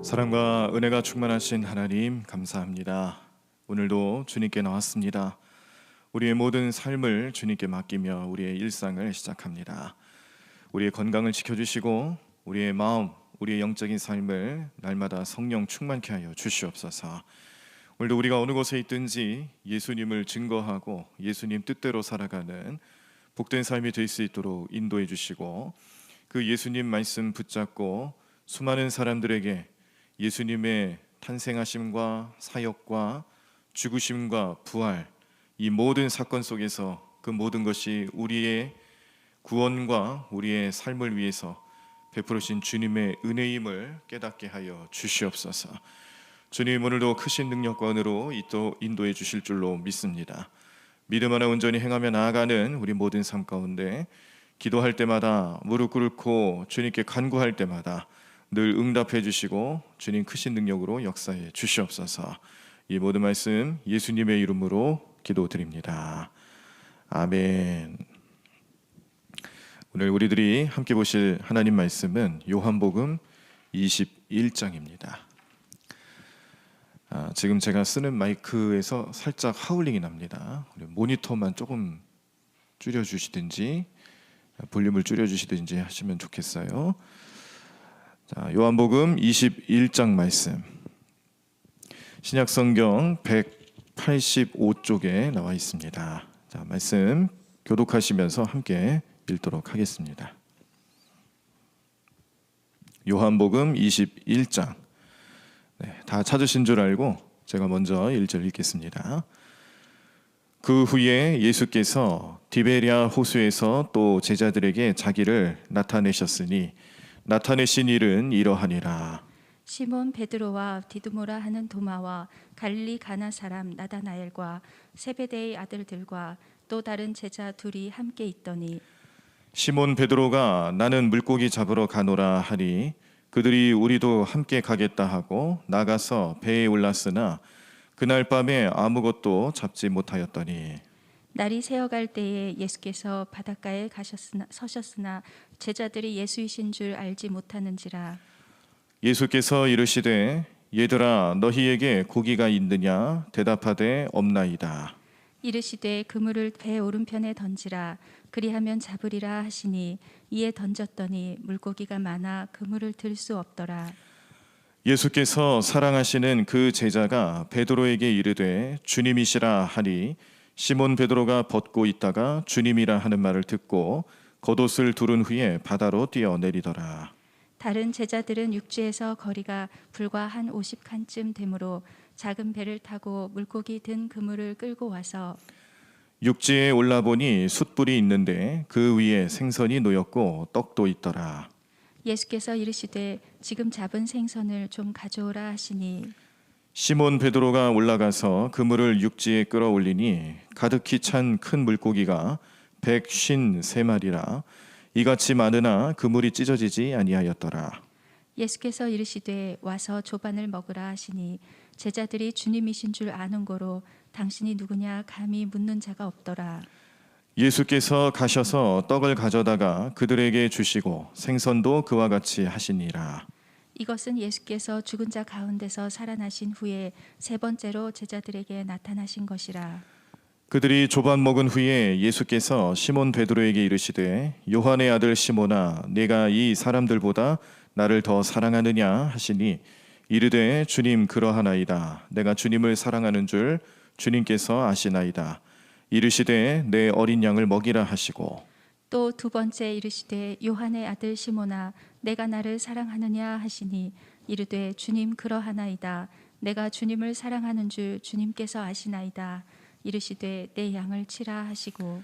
사랑과 은혜가 충만하신 하나님 감사합니다. 오늘도 주님께 나왔습니다. 우리의 모든 삶을 주님께 맡기며 우리의 일상을 시작합니다. 우리의 건강을 지켜주시고 우리의 마음, 우리의 영적인 삶을 날마다 성령 충만케 하여 주시옵소서. 오늘도 우리가 어느 곳에 있든지 예수님을 증거하고 예수님 뜻대로 살아가는 복된 삶이 될 수 있도록 인도해 주시고, 그 예수님 말씀 붙잡고 수많은 사람들에게 예수님의 탄생하심과 사역과 죽으심과 부활, 이 모든 사건 속에서 그 모든 것이 우리의 구원과 우리의 삶을 위해서 베푸르신 주님의 은혜임을 깨닫게 하여 주시옵소서. 주님, 오늘도 크신 능력과 은혜로 인도해 주실 줄로 믿습니다. 믿음 하나 온전히 행하며 나아가는 우리 모든 삶 가운데 기도할 때마다 무릎 꿇고 주님께 간구할 때마다 늘 응답해 주시고 주님 크신 능력으로 역사해 주시옵소서. 이 모든 말씀 예수님의 이름으로 기도드립니다. 아멘. 오늘 우리들이 함께 보실 하나님 말씀은 요한복음 21장입니다. 지금 제가 쓰는 마이크에서 살짝 하울링이 납니다. 우리 모니터만 조금 줄여주시든지 볼륨을 줄여주시든지 하시면 좋겠어요. 자, 요한복음 21장 말씀, 신약성경 185쪽에 나와 있습니다. 자, 말씀 교독하시면서 함께 읽도록 하겠습니다. 요한복음 21장, 다 찾으신 줄 알고 제가 먼저 1절 읽겠습니다. 그 후에 예수께서 디베랴 호수에서 또 제자들에게 자기를 나타내셨으니 나타내신 일은 이러하니라. 시몬 베드로와 디두모라 하는 도마와 갈릴리 가나 사람 나다나엘과 세베대의 아들들과 또 다른 제자 둘이 함께 있더니, 시몬 베드로가 나는 물고기 잡으러 가노라 하니 그들이 우리도 함께 가겠다 하고 나가서 배에 올랐으나 그날 밤에 아무것도 잡지 못하였더니, 날이 새어갈 때에 예수께서 바닷가에 서셨으나 제자들이 예수이신 줄 알지 못하는지라. 예수께서 이르시되 얘들아 너희에게 고기가 있느냐 대답하되 없나이다. 이르시되 그물을 배 오른편에 던지라. 그리하면 잡으리라 하시니 이에 던졌더니 물고기가 많아 그물을 들 수 없더라. 예수께서 사랑하시는 그 제자가 베드로에게 이르되 주님이시라 하니 시몬 베드로가 벗고 있다가 주님이라 하는 말을 듣고 겉옷을 두른 후에 바다로 뛰어내리더라. 다른 제자들은 육지에서 거리가 불과 한 50칸쯤 되므로 작은 배를 타고 물고기 든 그물을 끌고 와서 육지에 올라보니 숯불이 있는데 그 위에 생선이 놓였고 떡도 있더라. 예수께서 이르시되 지금 잡은 생선을 좀 가져오라 하시니 시몬 베드로가 올라가서 그물을 육지에 끌어올리니 가득히 찬 큰 물고기가 153마리라. 이같이 많으나 그물이 찢어지지 아니하였더라. 예수께서 이르시되 와서 조반을 먹으라 하시니 제자들이 주님이신 줄 아는 고로 당신이 누구냐 감히 묻는 자가 없더라. 예수께서 가셔서 떡을 가져다가 그들에게 주시고 생선도 그와 같이 하시니라. 이것은 예수께서 죽은 자 가운데서 살아나신 후에 세 번째로 제자들에게 나타나신 것이라. 그들이 조반 먹은 후에 예수께서 시몬 베드로에게 이르시되 요한의 아들 시몬아 네가 이 사람들보다 나를 더 사랑하느냐 하시니 이르되 주님 그러하나이다. 내가 주님을 사랑하는 줄 주님께서 아시나이다. 이르시되 내 어린 양을 먹이라 하시고 또 두 번째 이르시되 요한의 아들 시몬아 내가 나를 사랑하느냐 하시니 이르되 주님 그러하나이다. 내가 주님을 사랑하는 줄 주님께서 아시나이다. 이르시되 내 양을 치라 하시고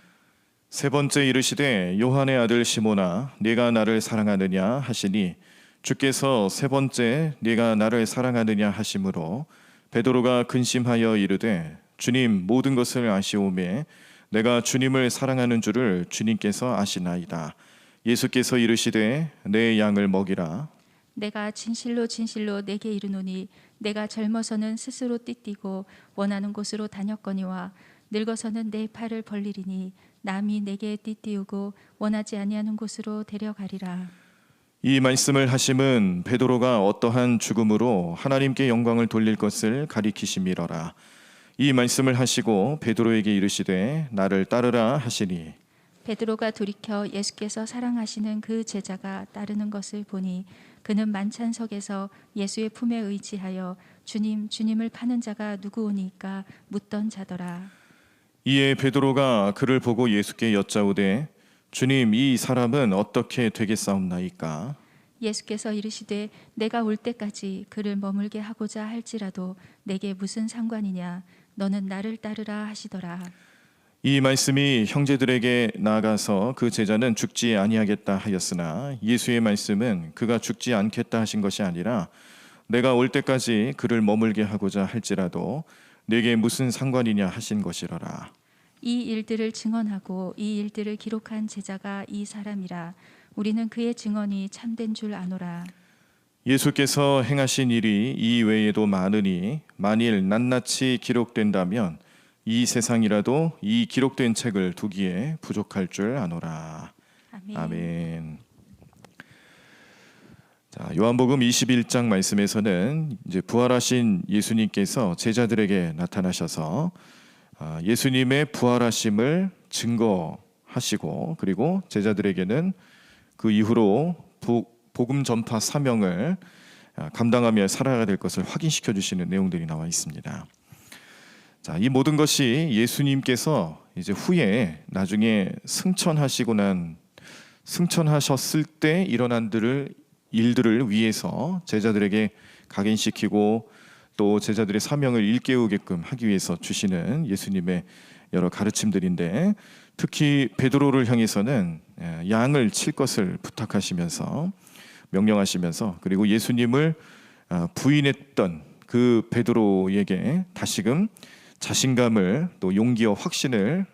세 번째 이르시되 요한의 아들 시몬아 네가 나를 사랑하느냐 하시니 주께서 세 번째 네가 나를 사랑하느냐 하심으로 베드로가 근심하여 이르되 주님 모든 것을 아시오매 내가 주님을 사랑하는 줄을 주님께서 아시나이다. 예수께서 이르시되 내 양을 먹이라. 내가 진실로 진실로 내게 이르노니 내가 젊어서는 스스로 띠띠고 원하는 곳으로 다녔거니와 늙어서는 내 팔을 벌리리니 남이 내게 띠띠우고 원하지 아니하는 곳으로 데려가리라. 이 말씀을 하심은 베드로가 어떠한 죽음으로 하나님께 영광을 돌릴 것을 가리키심이러라. 이 말씀을 하시고 베드로에게 이르시되 나를 따르라 하시니 베드로가 돌이켜 예수께서 사랑하시는 그 제자가 따르는 것을 보니 그는 만찬석에서 예수의 품에 의지하여 주님, 주님을 파는 자가 누구오니까 묻던 자더라. 이에 베드로가 그를 보고 예수께 여짜오되 주님, 이 사람은 어떻게 되겠사옵나이까? 예수께서 이르시되 내가 올 때까지 그를 머물게 하고자 할지라도 내게 무슨 상관이냐? 너는 나를 따르라 하시더라. 이 말씀이 형제들에게 나아가서 그 제자는 죽지 아니하겠다 하였으나 예수의 말씀은 그가 죽지 않겠다 하신 것이 아니라 내가 올 때까지 그를 머물게 하고자 할지라도 내게 무슨 상관이냐 하신 것이로라. 이 일들을 증언하고 이 일들을 기록한 제자가 이 사람이라. 우리는 그의 증언이 참된 줄 아노라. 예수께서 행하신 일이 이 외에도 많으니 만일 낱낱이 기록된다면 이 세상이라도 이 기록된 책을 두기에 부족할 줄 아노라. 아멘. 아멘. 자, 요한복음 21장 말씀에서는 이제 부활하신 예수님께서 제자들에게 나타나셔서 예수님의 부활하심을 증거하시고 그리고 제자들에게는 그 이후로 복음 전파 사명을 감당하며 살아가야 될 것을 확인시켜 주시는 내용들이 나와 있습니다. 자, 이 모든 것이 예수님께서 이제 후에 나중에 승천하셨을 때 일어난 일들을 위해서 제자들에게 각인시키고 또 제자들의 사명을 일깨우게끔 하기 위해서 주시는 예수님의 여러 가르침들인데 특히 베드로를 향해서는 양을 칠 것을 부탁하시면서 명령하시면서 그리고 예수님을 부인했던 그 베드로에게 다시금 자신감을 또 용기와 확신을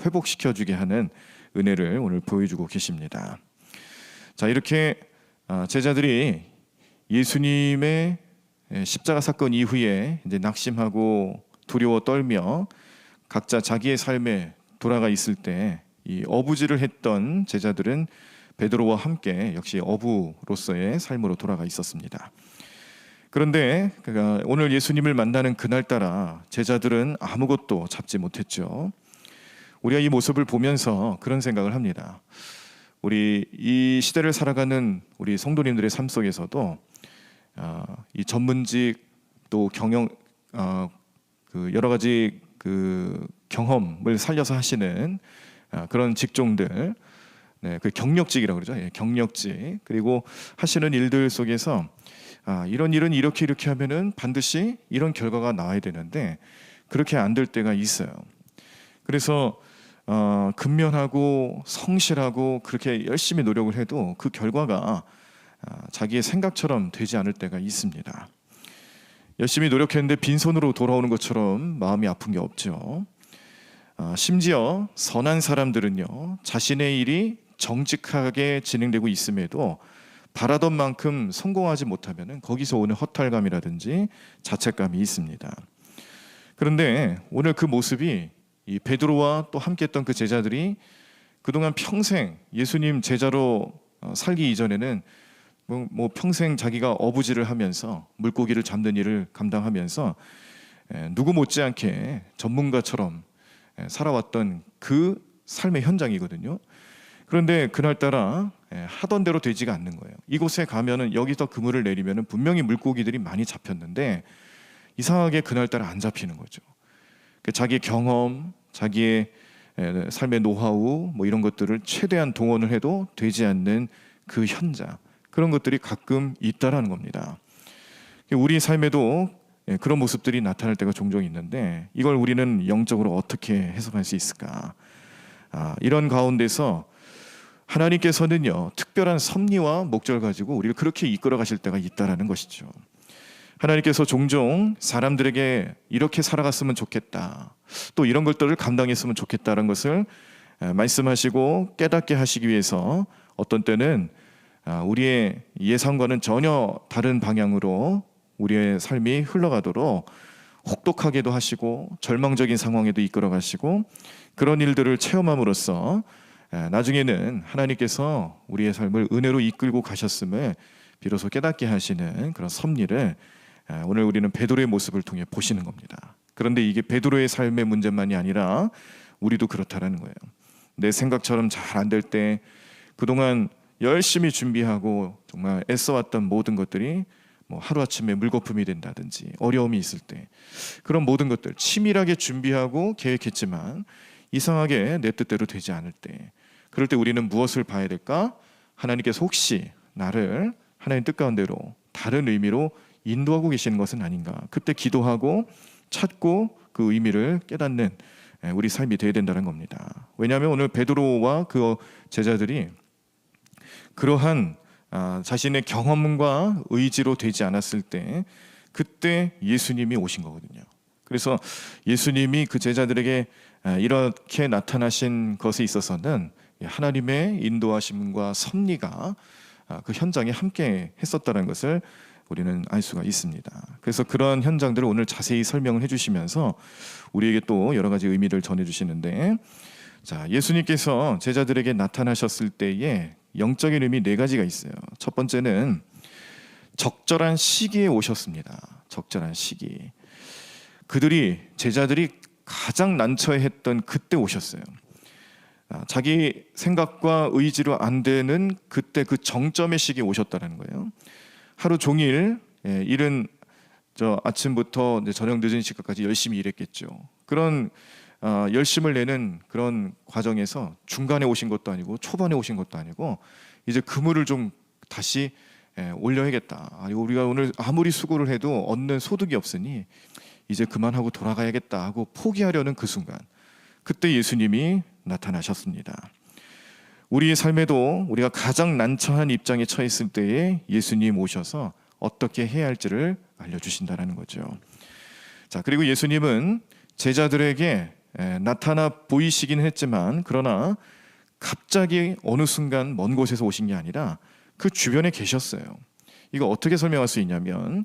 회복시켜 주게 하는 은혜를 오늘 보여주고 계십니다. 자, 이렇게 제자들이 예수님의 십자가 사건 이후에 이제 낙심하고 두려워 떨며 각자 자기의 삶에 돌아가 있을 때 이 어부질을 했던 제자들은 베드로와 함께 역시 어부로서의 삶으로 돌아가 있었습니다. 그런데 오늘 예수님을 만나는 그날따라 제자들은 아무것도 잡지 못했죠. 우리가 이 모습을 보면서 그런 생각을 합니다. 우리 이 시대를 살아가는 우리 성도님들의 삶 속에서도 이 전문직 또 경영 그 여러 가지 그 경험을 살려서 하시는 그런 직종들, 그 경력직이라고 그러죠. 경력직. 그리고 하시는 일들 속에서 이런 일은 이렇게 하면은 반드시 이런 결과가 나와야 되는데 그렇게 안 될 때가 있어요. 그래서 근면하고 성실하고 그렇게 열심히 노력을 해도 그 결과가 자기의 생각처럼 되지 않을 때가 있습니다. 열심히 노력했는데 빈손으로 돌아오는 것처럼 마음이 아픈 게 없죠. 심지어 선한 사람들은요, 자신의 일이 정직하게 진행되고 있음에도 바라던 만큼 성공하지 못하면 거기서 오는 허탈감이라든지 자책감이 있습니다. 그런데 오늘 그 모습이 이 베드로와 또 함께했던 그 제자들이 그동안 평생 예수님 제자로 살기 이전에는 뭐 평생 자기가 어부질을 하면서 물고기를 잡는 일을 감당하면서 누구 못지않게 전문가처럼 살아왔던 그 삶의 현장이거든요. 그런데 그날따라 하던 대로 되지가 않는 거예요. 이곳에 가면은 여기서 그물을 내리면은 분명히 물고기들이 많이 잡혔는데 이상하게 그날따라 안 잡히는 거죠. 자기의 경험, 자기의 삶의 노하우 뭐 이런 것들을 최대한 동원을 해도 되지 않는 그 현장, 그런 것들이 가끔 있다라는 겁니다. 우리 삶에도 그런 모습들이 나타날 때가 종종 있는데 이걸 우리는 영적으로 어떻게 해석할 수 있을까? 이런 가운데서 하나님께서는요, 특별한 섭리와 목적을 가지고 우리를 그렇게 이끌어 가실 때가 있다라는 것이죠. 하나님께서 종종 사람들에게 이렇게 살아갔으면 좋겠다, 또 이런 것들을 감당했으면 좋겠다는 것을 말씀하시고 깨닫게 하시기 위해서 어떤 때는 우리의 예상과는 전혀 다른 방향으로 우리의 삶이 흘러가도록 혹독하게도 하시고 절망적인 상황에도 이끌어 가시고 그런 일들을 체험함으로써 나중에는 하나님께서 우리의 삶을 은혜로 이끌고 가셨음을 비로소 깨닫게 하시는 그런 섭리를 오늘 우리는 베드로의 모습을 통해 보시는 겁니다. 그런데 이게 베드로의 삶의 문제만이 아니라 우리도 그렇다라는 거예요. 내 생각처럼 잘 안 될 때 그동안 열심히 준비하고 정말 애써왔던 모든 것들이 뭐 하루아침에 물거품이 된다든지 어려움이 있을 때 그런 모든 것들 치밀하게 준비하고 계획했지만 이상하게 내 뜻대로 되지 않을 때 그럴 때 우리는 무엇을 봐야 될까? 하나님께서 혹시 나를 하나님 뜻 가운데로 다른 의미로 인도하고 계시는 것은 아닌가? 그때 기도하고 찾고 그 의미를 깨닫는 우리 삶이 되어야 된다는 겁니다. 왜냐하면 오늘 베드로와 그 제자들이 그러한 자신의 경험과 의지로 되지 않았을 때 그때 예수님이 오신 거거든요. 그래서 예수님이 그 제자들에게 이렇게 나타나신 것에 있어서는 하나님의 인도하심과 섭리가 그 현장에 함께 했었다는 것을 우리는 알 수가 있습니다. 그래서 그런 현장들을 오늘 자세히 설명을 해주시면서 우리에게 또 여러 가지 의미를 전해주시는데, 자, 예수님께서 제자들에게 나타나셨을 때에 영적인 의미 4가지가 있어요. 첫 번째는 적절한 시기에 오셨습니다. 적절한 시기. 제자들이 가장 난처해했던 그때 오셨어요. 자기 생각과 의지로 안 되는 그때 그 정점의 시기에 오셨다는 거예요. 하루 종일 일은 아침부터 저녁 늦은 시간까지 열심히 일했겠죠. 그런 열심을 내는 그런 과정에서 중간에 오신 것도 아니고 초반에 오신 것도 아니고 이제 그물을 좀 다시 올려야겠다. 우리가 오늘 아무리 수고를 해도 얻는 소득이 없으니 이제 그만하고 돌아가야겠다 하고 포기하려는 그 순간, 그때 예수님이 나타나셨습니다. 우리의 삶에도 우리가 가장 난처한 입장에 처했을 때에 예수님 오셔서 어떻게 해야 할지를 알려주신다는 거죠. 자, 그리고 예수님은 제자들에게 나타나 보이시긴 했지만 그러나 갑자기 어느 순간 먼 곳에서 오신 게 아니라 그 주변에 계셨어요. 이거 어떻게 설명할 수 있냐면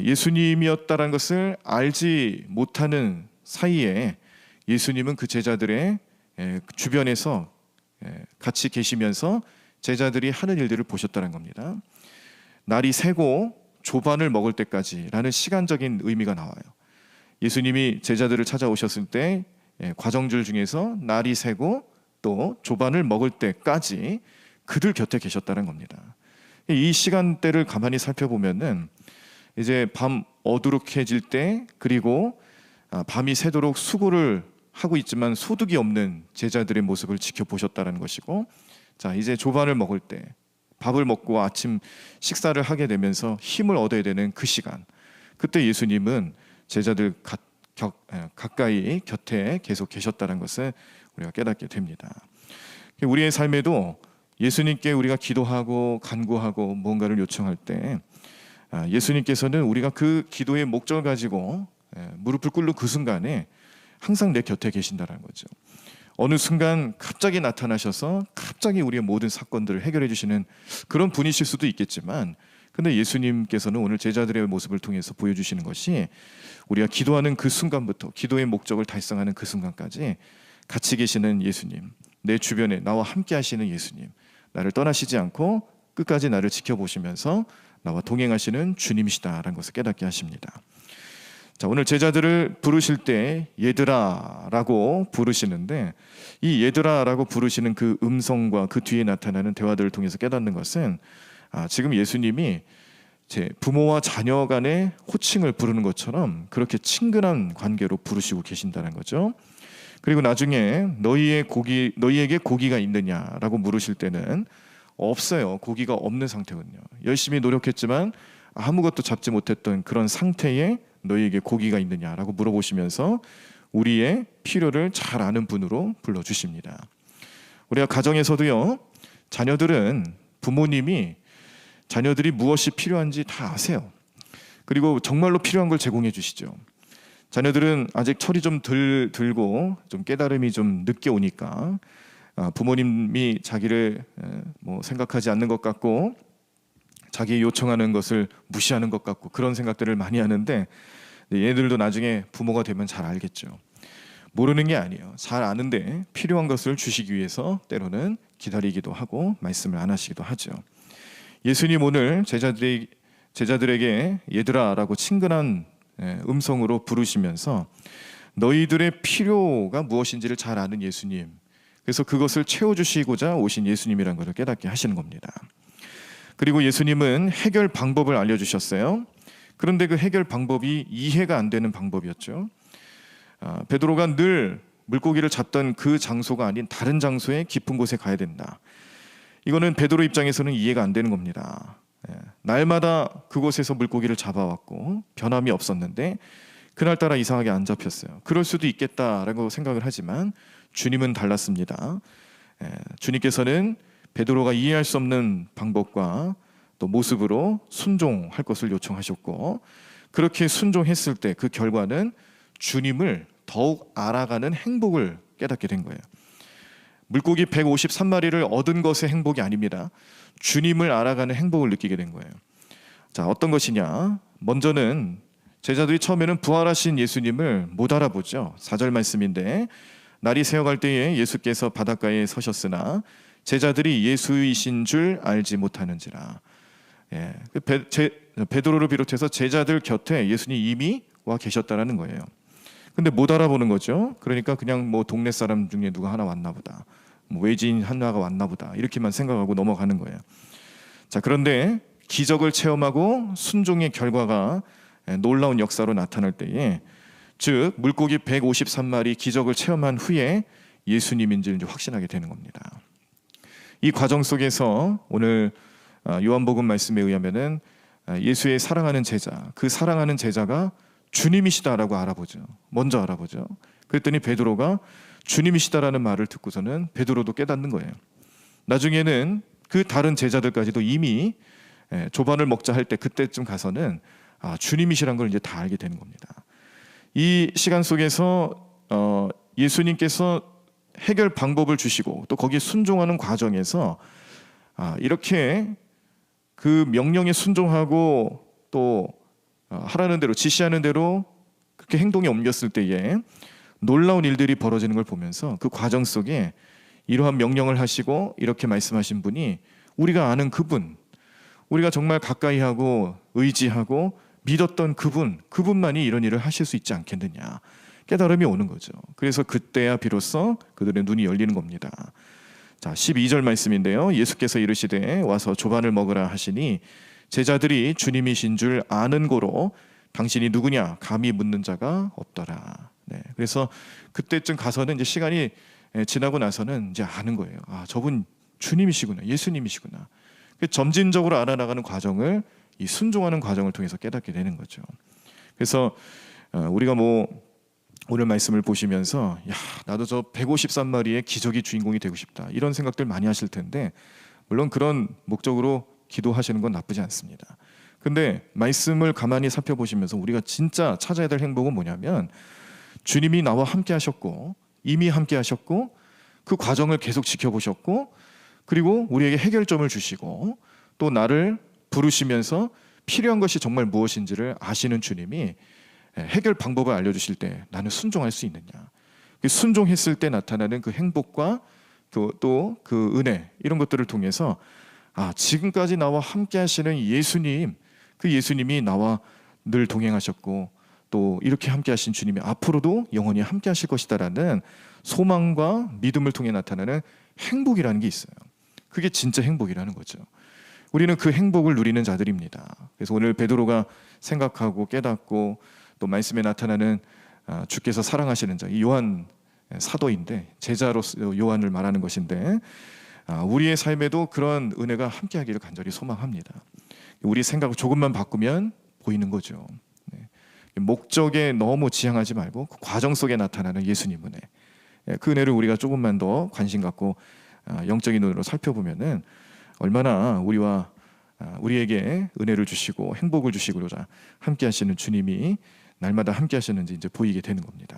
예수님이었다는 것을 알지 못하는 사이에 예수님은 그 제자들의 주변에서 같이 계시면서 제자들이 하는 일들을 보셨다는 겁니다. 날이 새고 조반을 먹을 때까지라는 시간적인 의미가 나와요. 예수님이 제자들을 찾아오셨을 때 과정줄 중에서 날이 새고 또 조반을 먹을 때까지 그들 곁에 계셨다는 겁니다. 이 시간대를 가만히 살펴보면은 이제 밤 어두룩해질 때, 그리고 밤이 새도록 수고를 하고 있지만 소득이 없는 제자들의 모습을 지켜보셨다는 것이고, 자, 이제 조반을 먹을 때, 밥을 먹고 아침 식사를 하게 되면서 힘을 얻어야 되는 그 시간, 그때 예수님은 제자들 가까이 곁에 계속 계셨다는 것을 우리가 깨닫게 됩니다. 우리의 삶에도 예수님께 우리가 기도하고 간구하고 뭔가를 요청할 때 예수님께서는 우리가 그 기도의 목적을 가지고 무릎을 꿇는 그 순간에 항상 내 곁에 계신다는 거죠. 어느 순간 갑자기 나타나셔서 갑자기 우리의 모든 사건들을 해결해 주시는 그런 분이실 수도 있겠지만, 근데 예수님께서는 오늘 제자들의 모습을 통해서 보여주시는 것이 우리가 기도하는 그 순간부터 기도의 목적을 달성하는 그 순간까지 같이 계시는 예수님, 내 주변에 나와 함께 하시는 예수님, 나를 떠나시지 않고 끝까지 나를 지켜보시면서 나와 동행하시는 주님이시다라는 것을 깨닫게 하십니다. 자, 오늘 제자들을 부르실 때 얘들아라고 부르시는데, 이 얘들아라고 부르시는 그 음성과 그 뒤에 나타나는 대화들을 통해서 깨닫는 것은 지금 예수님이 제 부모와 자녀 간의 호칭을 부르는 것처럼 그렇게 친근한 관계로 부르시고 계신다는 거죠. 그리고 나중에 너희에게 고기가 있느냐라고 물으실 때는 없어요. 고기가 없는 상태거든요. 열심히 노력했지만 아무것도 잡지 못했던 그런 상태에 너희에게 고기가 있느냐라고 물어보시면서 우리의 필요를 잘 아는 분으로 불러주십니다. 우리가 가정에서도요, 자녀들은 부모님이 자녀들이 무엇이 필요한지 다 아세요. 그리고 정말로 필요한 걸 제공해 주시죠. 자녀들은 아직 철이 좀 들고 좀 깨달음이 좀 늦게 오니까 부모님이 자기를 생각하지 않는 것 같고 자기 요청하는 것을 무시하는 것 같고 그런 생각들을 많이 하는데, 얘들도 나중에 부모가 되면 잘 알겠죠. 모르는 게 아니에요. 잘 아는데 필요한 것을 주시기 위해서 때로는 기다리기도 하고 말씀을 안 하시기도 하죠. 예수님 오늘 제자들에게 얘들아라고 친근한 음성으로 부르시면서 너희들의 필요가 무엇인지를 잘 아는 예수님, 그래서 그것을 채워주시고자 오신 예수님이라는 것을 깨닫게 하시는 겁니다. 그리고 예수님은 해결 방법을 알려주셨어요. 그런데 그 해결 방법이 이해가 안 되는 방법이었죠. 베드로가 늘 물고기를 잡던 그 장소가 아닌 다른 장소에 깊은 곳에 가야 된다. 이거는 베드로 입장에서는 이해가 안 되는 겁니다. 날마다 그곳에서 물고기를 잡아왔고 변함이 없었는데 그날따라 이상하게 안 잡혔어요. 그럴 수도 있겠다라고 생각을 하지만 주님은 달랐습니다. 주님께서는 베드로가 이해할 수 없는 방법과 또 모습으로 순종할 것을 요청하셨고, 그렇게 순종했을 때 그 결과는 주님을 더욱 알아가는 행복을 깨닫게 된 거예요. 물고기 153마리를 얻은 것의 행복이 아닙니다. 주님을 알아가는 행복을 느끼게 된 거예요. 자, 어떤 것이냐? 먼저는 제자들이 처음에는 부활하신 예수님을 못 알아보죠. 4절 말씀인데 날이 새어갈 때에 예수께서 바닷가에 서셨으나 제자들이 예수이신 줄 알지 못하는지라. 베드로를 비롯해서 제자들 곁에 예수님이 이미 와 계셨다라는 거예요. 근데 못 알아보는 거죠. 그러니까 그냥 뭐 동네 사람 중에 누가 하나 왔나 보다, 뭐 외지인 하나가 왔나 보다, 이렇게만 생각하고 넘어가는 거예요. 자, 그런데 기적을 체험하고 순종의 결과가 놀라운 역사로 나타날 때에, 즉 물고기 153마리 기적을 체험한 후에 예수님인지를 확신하게 되는 겁니다. 이 과정 속에서 오늘 요한복음 말씀에 의하면은 예수의 사랑하는 제자, 그 사랑하는 제자가 주님이시다라고 알아보죠. 먼저 알아보죠. 그랬더니 베드로가 주님이시다라는 말을 듣고서는 베드로도 깨닫는 거예요. 나중에는 그 다른 제자들까지도 이미 조반을 먹자 할 때 그때쯤 가서는 주님이시란 걸 이제 다 알게 되는 겁니다. 이 시간 속에서 예수님께서 해결 방법을 주시고 또 거기에 순종하는 과정에서 이렇게 그 명령에 순종하고 또 하라는 대로, 지시하는 대로 그렇게 행동에 옮겼을 때에 놀라운 일들이 벌어지는 걸 보면서 그 과정 속에 이러한 명령을 하시고 이렇게 말씀하신 분이 우리가 아는 그분, 우리가 정말 가까이 하고 의지하고 믿었던 그분만이 이런 일을 하실 수 있지 않겠느냐, 깨달음이 오는 거죠. 그래서 그때야 비로소 그들의 눈이 열리는 겁니다. 자, 12절 말씀인데요. 예수께서 이르시되 와서 조반을 먹으라 하시니 제자들이 주님이신 줄 아는 고로 당신이 누구냐 감히 묻는 자가 없더라. 그래서 그때쯤 가서는 이제 시간이 지나고 나서는 이제 아는 거예요. 저분 주님이시구나, 예수님이시구나. 점진적으로 알아나가는 과정을, 이 순종하는 과정을 통해서 깨닫게 되는 거죠. 그래서 우리가 뭐 오늘 말씀을 보시면서 나도 저 153마리의 기적의 주인공이 되고 싶다, 이런 생각들 많이 하실 텐데, 물론 그런 목적으로 기도하시는 건 나쁘지 않습니다. 근데 말씀을 가만히 살펴보시면서 우리가 진짜 찾아야 될 행복은 뭐냐면, 주님이 나와 함께 하셨고 이미 함께 하셨고 그 과정을 계속 지켜보셨고, 그리고 우리에게 해결점을 주시고 또 나를 부르시면서 필요한 것이 정말 무엇인지를 아시는 주님이 해결 방법을 알려주실 때 나는 순종할 수 있느냐, 순종했을 때 나타나는 그 행복과 또 그 은혜, 이런 것들을 통해서 지금까지 나와 함께 하시는 예수님, 그 예수님이 나와 늘 동행하셨고 또 이렇게 함께 하신 주님이 앞으로도 영원히 함께 하실 것이다라는 소망과 믿음을 통해 나타나는 행복이라는 게 있어요. 그게 진짜 행복이라는 거죠. 우리는 그 행복을 누리는 자들입니다. 그래서 오늘 베드로가 생각하고 깨닫고 또 말씀에 나타나는 주께서 사랑하시는 자, 이 요한 사도인데 제자로서 요한을 말하는 것인데, 우리의 삶에도 그런 은혜가 함께하기를 간절히 소망합니다. 우리 생각을 조금만 바꾸면 보이는 거죠. 목적에 너무 지향하지 말고 그 과정 속에 나타나는 예수님 은혜, 그 은혜를 우리가 조금만 더 관심 갖고 영적인 눈으로 살펴보면은 얼마나 우리에게 은혜를 주시고 행복을 주시고자 함께 하시는 주님이 날마다 함께 하시는지 이제 보이게 되는 겁니다.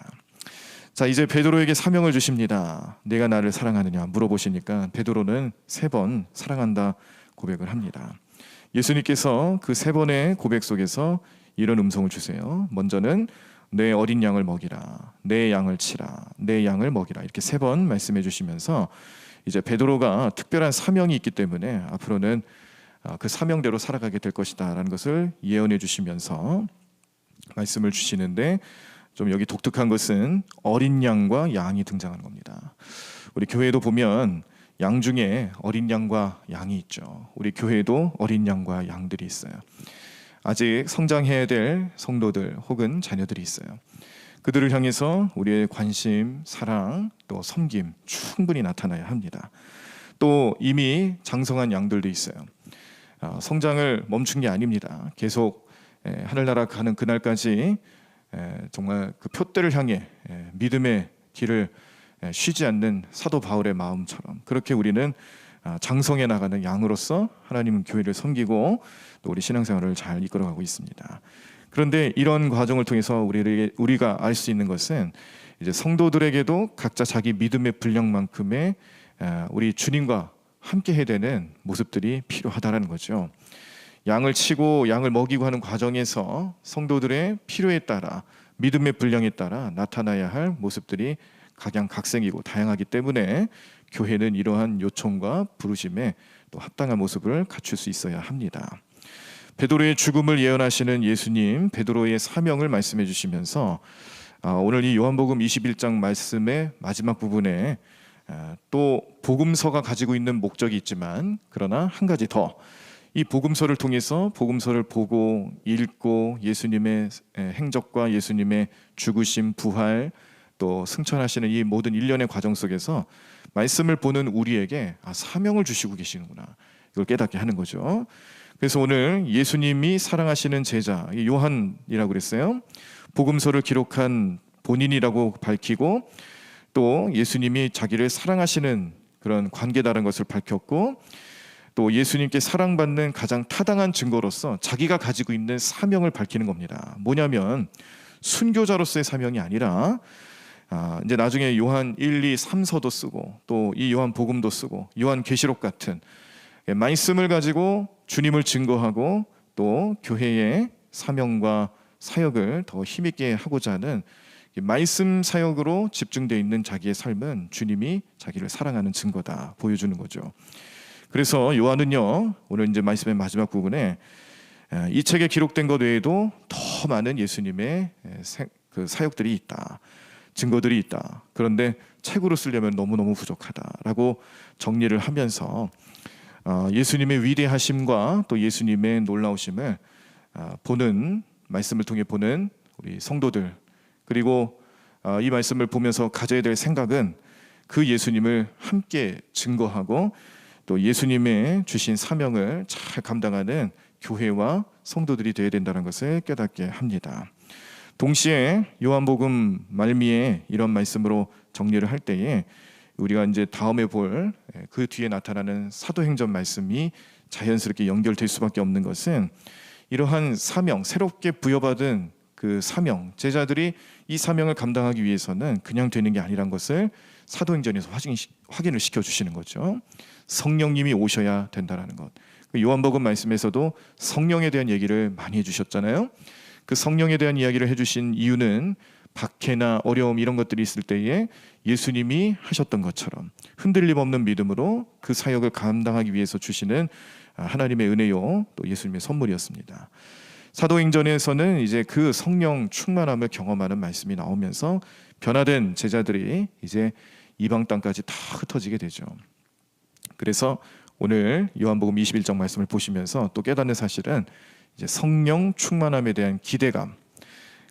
자, 이제 베드로에게 사명을 주십니다. 내가 나를 사랑하느냐 물어보시니까 베드로는 3번 사랑한다 고백을 합니다. 예수님께서 그 3번의 고백 속에서 이런 음성을 주세요. 먼저는 내 어린 양을 먹이라, 내 양을 치라, 내 양을 먹이라, 이렇게 3번 말씀해 주시면서 이제 베드로가 특별한 사명이 있기 때문에 앞으로는 그 사명대로 살아가게 될 것이다 라는 것을 예언해 주시면서 말씀을 주시는데, 좀 여기 독특한 것은 어린 양과 양이 등장하는 겁니다. 우리 교회도 보면 양 중에 어린 양과 양이 있죠. 우리 교회도 어린 양과 양들이 있어요. 아직 성장해야 될 성도들 혹은 자녀들이 있어요. 그들을 향해서 우리의 관심, 사랑, 또 섬김 충분히 나타나야 합니다. 또 이미 장성한 양들도 있어요. 성장을 멈춘 게 아닙니다. 계속 하늘나라 가는 그날까지 정말 그 표대를 향해 믿음의 길을 쉬지 않는 사도 바울의 마음처럼 그렇게 우리는 장성해 나가는 양으로서 하나님 교회를 섬기고 또 우리 신앙생활을 잘 이끌어가고 있습니다. 그런데 이런 과정을 통해서 우리가 알 수 있는 것은 이제 성도들에게도 각자 자기 믿음의 분량만큼의 우리 주님과 함께 해야 되는 모습들이 필요하다는 거죠. 양을 치고 양을 먹이고 하는 과정에서 성도들의 필요에 따라 믿음의 분량에 따라 나타나야 할 모습들이 각양각색이고 다양하기 때문에 교회는 이러한 요청과 부르심에 또 합당한 모습을 갖출 수 있어야 합니다. 베드로의 죽음을 예언하시는 예수님, 베드로의 사명을 말씀해 주시면서 오늘 이 요한복음 21장 말씀의 마지막 부분에 또 복음서가 가지고 있는 목적이 있지만 그러나 한 가지 더, 이 복음서를 통해서 복음서를 보고 읽고 예수님의 행적과 예수님의 죽으심, 부활, 또 승천하시는 이 모든 일련의 과정 속에서 말씀을 보는 우리에게 사명을 주시고 계시는구나, 이걸 깨닫게 하는 거죠. 그래서 오늘 예수님이 사랑하시는 제자 요한이라고 그랬어요. 복음서를 기록한 본인이라고 밝히고 또 예수님이 자기를 사랑하시는 그런 관계다라는 것을 밝혔고, 또 예수님께 사랑받는 가장 타당한 증거로서 자기가 가지고 있는 사명을 밝히는 겁니다. 뭐냐면 순교자로서의 사명이 아니라 이제 나중에 요한 1, 2, 3서도 쓰고 또 이 요한 복음도 쓰고 요한 계시록 같은 말씀을 가지고 주님을 증거하고 또 교회의 사명과 사역을 더 힘있게 하고자 하는 말씀 사역으로 집중되어 있는 자기의 삶은 주님이 자기를 사랑하는 증거다 보여주는 거죠. 그래서 요한은요, 오늘 이제 말씀의 마지막 부분에 이 책에 기록된 것 외에도 더 많은 예수님의 그 사역들이 있다, 증거들이 있다. 그런데 책으로 쓰려면 너무너무 부족하다라고 정리를 하면서 예수님의 위대하심과 또 예수님의 놀라우심을 보는, 말씀을 통해 보는 우리 성도들, 그리고 이 말씀을 보면서 가져야 될 생각은 그 예수님을 함께 증거하고 또 예수님의 주신 사명을 잘 감당하는 교회와 성도들이 되어야 된다는 것을 깨닫게 합니다. 동시에 요한복음 말미에 이런 말씀으로 정리를 할 때에 우리가 이제 다음에 볼 그 뒤에 나타나는 사도행전 말씀이 자연스럽게 연결될 수밖에 없는 것은 이러한 사명, 새롭게 부여받은 그 사명, 제자들이 이 사명을 감당하기 위해서는 그냥 되는 게 아니란 것을 사도행전에서 확인을 시켜주시는 거죠. 성령님이 오셔야 된다는 것. 요한복음 말씀에서도 성령에 대한 얘기를 많이 해주셨잖아요. 그 성령에 대한 이야기를 해주신 이유는 박해나 어려움 이런 것들이 있을 때에 예수님이 하셨던 것처럼 흔들림 없는 믿음으로 그 사역을 감당하기 위해서 주시는 하나님의 은혜요, 또 예수님의 선물이었습니다. 사도행전에서는 이제 그 성령 충만함을 경험하는 말씀이 나오면서 변화된 제자들이 이제 이방 땅까지 다 흩어지게 되죠. 그래서 오늘 요한복음 21장 말씀을 보시면서 또 깨닫는 사실은 이제 성령 충만함에 대한 기대감,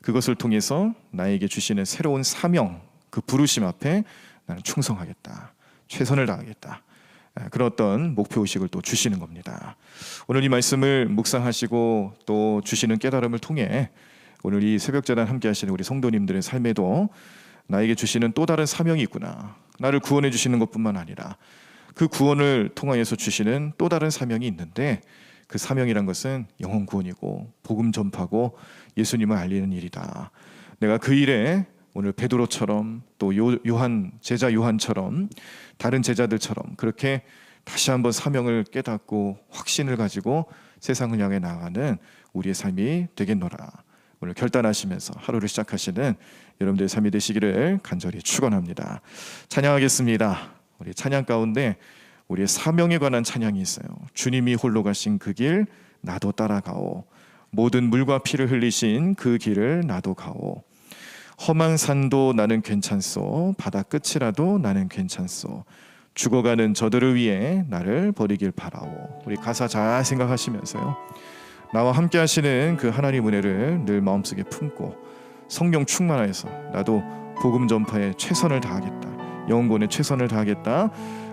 그것을 통해서 나에게 주시는 새로운 사명, 그 부르심 앞에 나는 충성하겠다, 최선을 다하겠다, 그런 어떤 목표의식을 또 주시는 겁니다. 오늘 이 말씀을 묵상하시고 또 주시는 깨달음을 통해 오늘 이 새벽재단 함께 하시는 우리 성도님들의 삶에도 나에게 주시는 또 다른 사명이 있구나, 나를 구원해 주시는 것뿐만 아니라 그 구원을 통하여서 주시는 또 다른 사명이 있는데 그 사명이란 것은 영혼 구원이고 복음 전파고 예수님을 알리는 일이다. 내가 그 일에 오늘 베드로처럼 또 요한, 제자 요한처럼 다른 제자들처럼 그렇게 다시 한번 사명을 깨닫고 확신을 가지고 세상을 향해 나아가는 우리의 삶이 되겠노라. 오늘 결단하시면서 하루를 시작하시는 여러분들의 삶이 되시기를 간절히 축원합니다. 찬양하겠습니다. 우리 찬양 가운데 우리의 사명에 관한 찬양이 있어요. 주님이 홀로 가신 그 길 나도 따라가오. 모든 물과 피를 흘리신 그 길을 나도 가오. 험한 산도 나는 괜찮소. 바다 끝이라도 나는 괜찮소. 죽어가는 저들을 위해 나를 버리길 바라오. 우리 가사 잘 생각하시면서요, 나와 함께 하시는 그 하나님 은혜를 늘 마음속에 품고 성령 충만하여서 나도 복음 전파에 최선을 다하겠다, 영혼권에 최선을 다하겠다,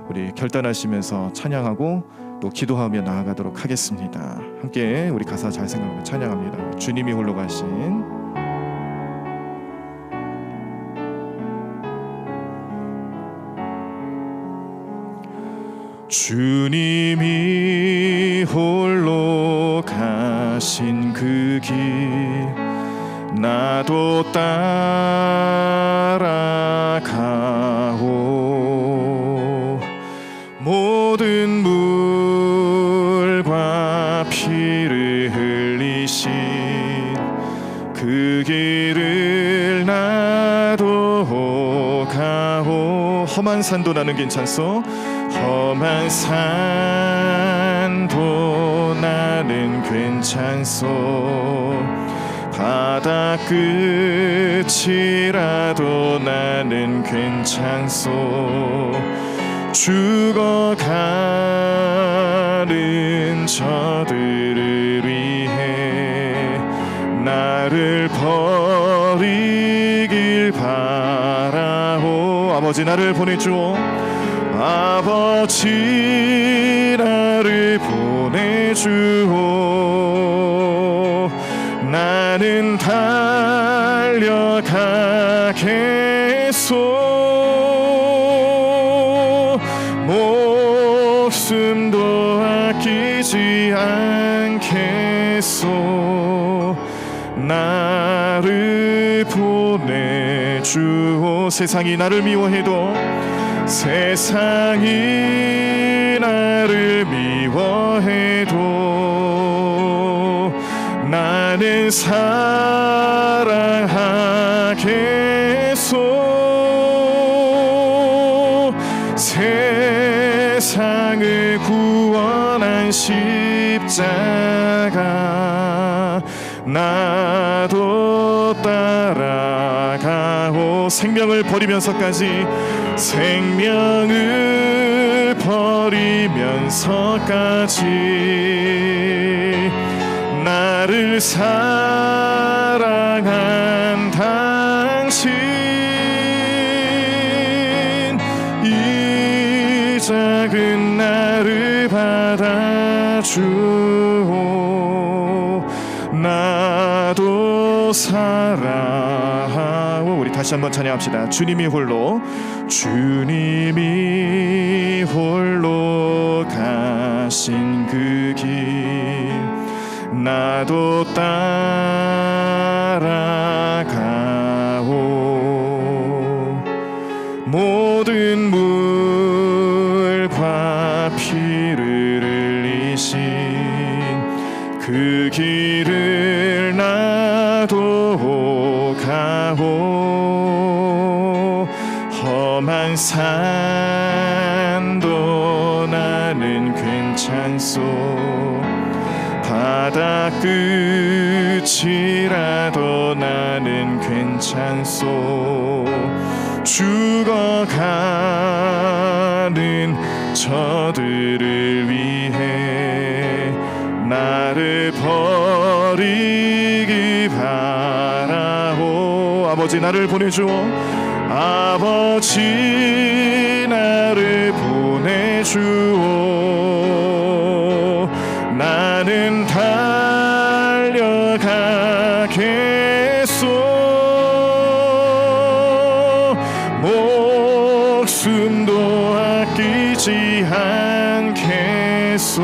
우리 결단하시면서 찬양하고 또 기도하며 나아가도록 하겠습니다. 함께 우리 가사 잘 생각하며 찬양합니다. 주님이 홀로 가신 주님이 홀로 가신 그 길 나도 따라가오. 모든 물과 피를 흘리신 그 길을 나도 가오. 험한 산도 나는 괜찮소. 험한 산도 나는 괜찮소. 바다 끝이라도 나는 괜찮소. 죽어가는 저들을 위해 나를 버리길 바라오. 아버지 나를 보내주오. 아버지 나를 보내주오. 나는 달려가겠소. 목숨도 아끼지 않겠소. 나를 보내주오. 세상이 나를 미워해도, 세상이 나를 미워해도 나는 사랑하겠소. 세상을 구원한 십자가 나도 따라가오. 생명을 버리면서까지, 생명을 버리면서까지 나를 사랑한 당신, 이 작은 나를 받아주오. 나도 사랑하오. 우리 다시 한번 찬양합시다. 주님이 홀로, 주님이 홀로 가신 그 길 나도 따라가오. 모든 물과 피를 흘리신 그 길을 나도 가오. 험한 산도 나는 괜찮소. 바다 끝이라도 나는 괜찮소. 죽어가는 저들을 위해 나를 버리기 바라오. 아버지 나를 보내주오. 아버지 나를 보내주오. 나는 달려가겠소. 목숨도 아끼지 않겠소.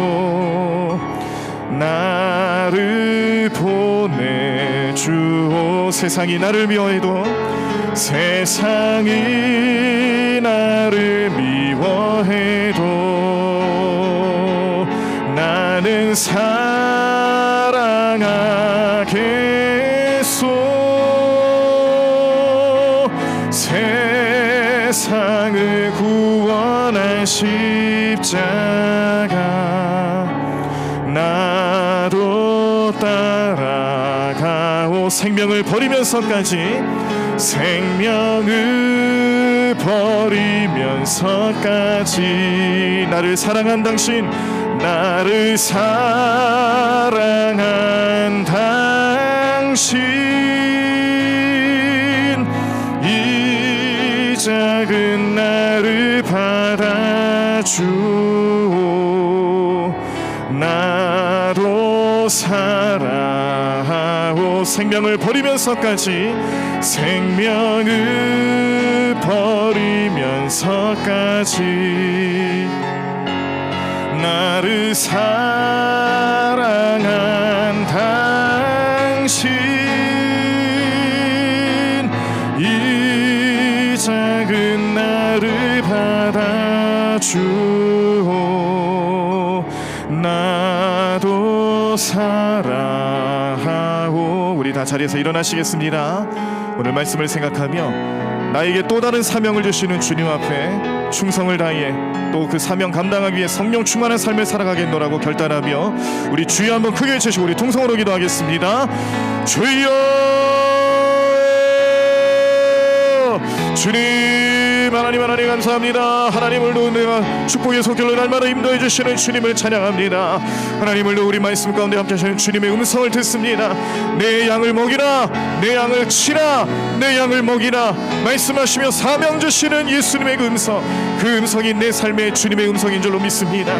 나를 보내주오. 세상이 나를 미워해도, 세상이 나를 미워해도 나는 사랑하겠소. 십자가 나도 따라가오. 생명을 버리면서까지, 생명을 버리면서까지 나를 사랑한 당신, 나를 사랑한 당신, 이 작은 나를 받아주오. 나도 살아오. 생명을 버리면서까지, 생명을 버리면서까지 나를 사랑한 당신, 이 작은 나를 받아주오. 나도 사랑하오. 우리 다 자리에서 일어나시겠습니다. 오늘 말씀을 생각하며 나에게 또 다른 사명을 주시는 주님 앞에 충성을 다해 또 그 사명 감당하기 위해 성령 충만한 삶을 살아가겠노라고 결단하며 우리 주여 한번 크게 외치시고 우리 통성으로 기도하겠습니다. 주여, 주님, 하나님 감사합니다. 하나님을 도우는 축복의 손길로 날마다 인도해 주시는 주님을 찬양합니다. 하나님을 도 우리 말씀 가운데 함께 하시는 주님의 음성을 듣습니다. 내 양을 먹이라, 내 양을 치라, 내 양을 먹이라 말씀하시며 사명 주시는 예수님의 그 음성, 그 음성이 내 삶의 주님의 음성인 줄로 믿습니다.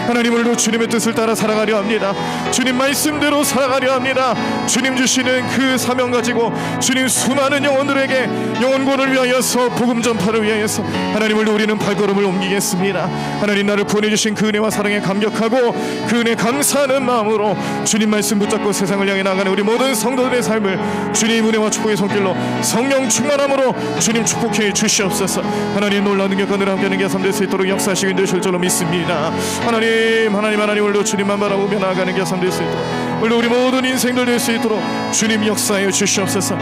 하나님을 도 주님의 뜻을 따라 살아가려 합니다. 주님 말씀대로 살아가려 합니다. 주님 주시는 그 사명 가지고 주님 수많은 영혼들에게 영혼권을 위하여서 복음 전파를 위하여서 하나님을 우리는 발걸음을 옮기겠습니다. 하나님 나를 구원해 주신 그 은혜와 사랑에 감격하고 그 은혜 감사하는 마음으로 주님 말씀 붙잡고 세상을 향해 나가는 우리 모든 성도들의 삶을 주님 은혜와 축복의 손길로 성령 충만함으로 주님 축복해 주시옵소서. 하나님 놀라운 능력과 늘 함께하는 게 삶될 수 있도록 역사하시고 인도하실 줄로 믿습니다. 하나님 오늘도 주님만 바라보며 나아가는 게 삶될 수 있도록, 오늘도 우리 모든 인생들 될 수 있도록 주님 역사해 주시옵소서.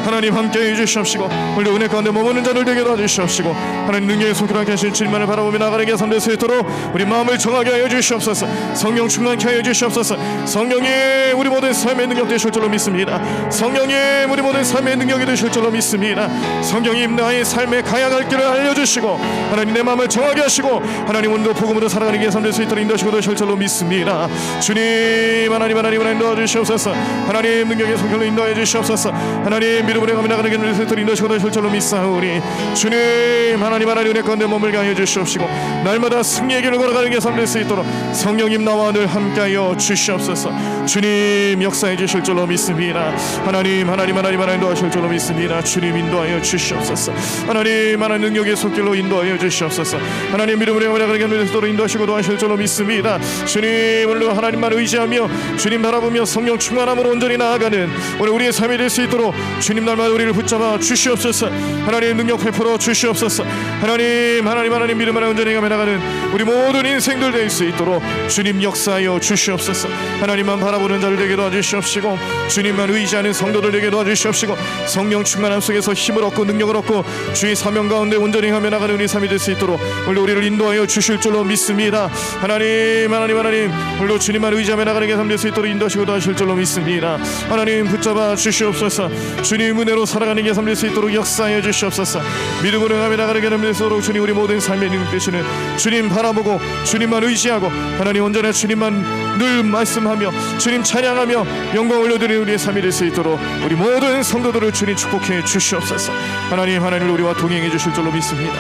하나님 함께해 주시옵시고 오늘도 은혜 가운데 머무는 자들 되게 도와주시옵시고 하나님 능력의 손길로 함께 하신 주님만을 바라보며 나아가는 게 삶될 수 있도록 우리 마음을 정하게 하여 주시옵소서. 성령 충만케 하여 주시옵소서. 성령이 우리 모든 삶의 능력 되실 줄로 믿습니다. 성령이 우리 모든 삶의 능력이 되실 줄로 믿습니다. 성령이 나의 삶에 가야 할 길을 알려주시고 하나님 내 마음을 정하게 하시고 하나님 오늘도 복음으로 살아가는 게 삶될 수 있도록 인도하시고 되실 줄로 믿습니다. 주님 하나님 인도해 주시옵소서. 하나님 능력의 손길로 인도해 주시옵소서. 하나님 믿음으로 가며 나가는 게 삶될 수 있도록 인도하시고 되실 줄로 믿사오니 주님 하나님 은혜 가운데 머물게 하여 주시옵시고 날마다 승리의 길을 걸어가는 게 삶될 수 있도록 성령님 나와 늘 함께하여 주시옵소서. 주님 역사해 주실 줄로 믿습니다. 하나님 인도하실 줄로 믿습니다. 주님 인도하여 주시옵소서. 하나님 능력의 손길로 인도하여 주시옵소서. 하나님 믿음으로 가며 나가는 게 삶될 수 있도록 인도하시고 도와주실 줄로 믿습니다. 주님 오늘도 하나님만 의지하며 주님 바라보며 성령 충만함으로 온전히 나아가는 오늘 우리의 삶이 될 수 있도록 주님 날마다 우리를 붙잡아 주시옵소서. 하나님 능력 베풀어 주시옵소서. 하나님 믿음 안에 온전히 가며 나가는 우리 모든 인생들 될 수 있도록 주님 역사하여 주시옵소서. 하나님만 바라보는 자들 되게 도와주시옵시고 주님만 의지하는 성도들 되게 도와주시옵시고 성령 충만함 속에서 힘을 얻고 능력을 얻고 주의 사명 가운데 온전히 가며 나가는 우리 삶이 될 수 있도록 오늘 우리를 인도하여 주실 줄로 믿습니다. 하나님 오늘도 주님만 의지하며 나가는 게 삶 될 수 있도록 인도하시고 도와주실 줄로 믿습니다. 하나님 붙잡아 주시옵소서. 주님 은혜로 살아가는 게 삶 될 수 있도록 역사하여 주시옵소서. 믿음으로 가며 나가는 게 삶 될 수 있도록 주님 우리 모든 삶의 능력 되시는 주님 바라보고 주님만 의지하고 하나님 언제나 주님만 늘 말씀하며 주님 찬양하며 영광 올려드리는 우리의 삶이 될 수 있도록 우리 모든 성도들을 주님 축복해 주시옵소서. 하나님 우리와 동행해 주실 줄로 믿습니다.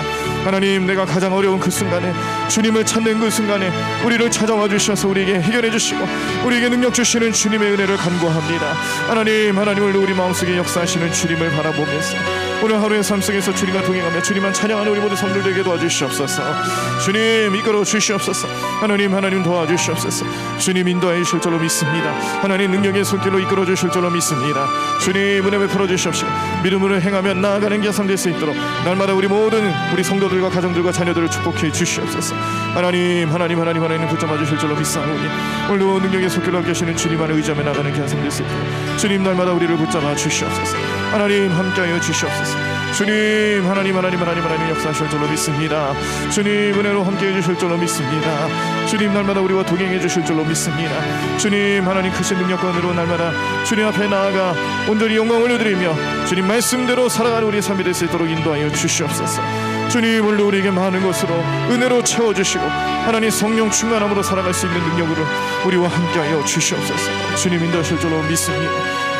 하나님 내가 가장 어려운 그 순간에 주님을 찾는 그 순간에 우리를 찾아와 주셔서 우리에게 해결해 주시고 우리에게 능력 주시는 주님의 은혜를 간구합니다. 하나님을 우리 마음속에 역사하시는 주님을 바라보면서 오늘 하루의 삶 속에서 주님과 동행하며 주님만 찬양하는 우리 모든 성도들 되게 도와주시옵소서. 주님 이끌어 주시옵소서. 하나님 도와주시옵소서. 주님 인도해 주실 줄로 믿습니다. 하나님 능력의 손길로 이끌어 주실 줄로 믿습니다. 주님 은혜 베풀어 주시옵시고 믿음으로 행하며 나아가는 게 삶 될 수 있도록 날마다 우리 모든 우리 성도들과 가정들과 자녀들을 축복해 주시옵소서. 하나님 붙잡아 주실 줄로 믿사오니 오늘도 능력의 손길로 함께 하시는 주님 안에 의지하며 나가는 게 삶 될 수 있도록 주님 날마다 우리를 붙잡아 주시옵소서. 하나님 함께하여 주시옵소서. 주님 하나님 역사하실 줄로 믿습니다. 주님 은혜로 함께해 주실 줄로 믿습니다. 주님 날마다 우리와 동행해 주실 줄로 믿습니다. 주님 하나님 크신 능력과 은혜로 날마다 주님 앞에 나아가 온전히 영광을 올려드리며 주님 말씀대로 살아가는 우리의 삶이 될 수 있도록 인도하여 주시옵소서. 주님 오늘도 우리에게 많은 것으로 은혜로 채워주시고 하나님 성령 충만함으로 살아갈 수 있는 능력으로 우리와 함께하여 주시옵소서. 주님 인도하실 줄로 믿습니다.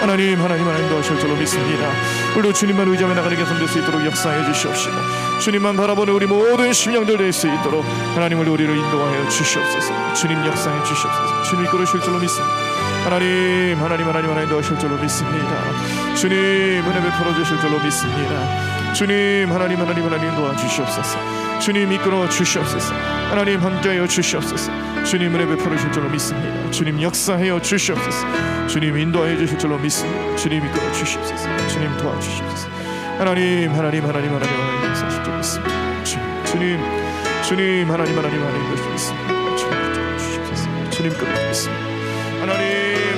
하나님 인도하실 줄로 믿습니다. 오늘도 주님만 의지하며 나가는 게 될 수 있도록 역사해 주시옵시고 주님만 바라보는 우리 모든 심령들 될 수 있도록 하나님 우리를 인도하여 주시옵소서. 주님 역사해 주시옵소서. 주님 이끌으실 줄로 믿습니다. 하나님 인도하실 줄로 믿습니다. 주님 은혜 베풀어 주실 줄로 믿습니다. 주님 하나님 도와주시옵소서. 주님 이끌어 주시옵소서. 하나님 함께하여 주시옵소서. 주님 은혜 베풀어 주실 줄로 믿습니다. 주님 역사하여 주시옵소서. 주님 인도하여 주실 줄로 믿습니다. 주님 이끌어 주시옵소서. 주님 도와주시옵소서. 하나님 역사하실 줄로 믿습니다. 주님 하나님 인도하실 줄로 믿습니다. 주님 이끌어 주시옵소서. 주님 이끌어 주겠습니다. 하나님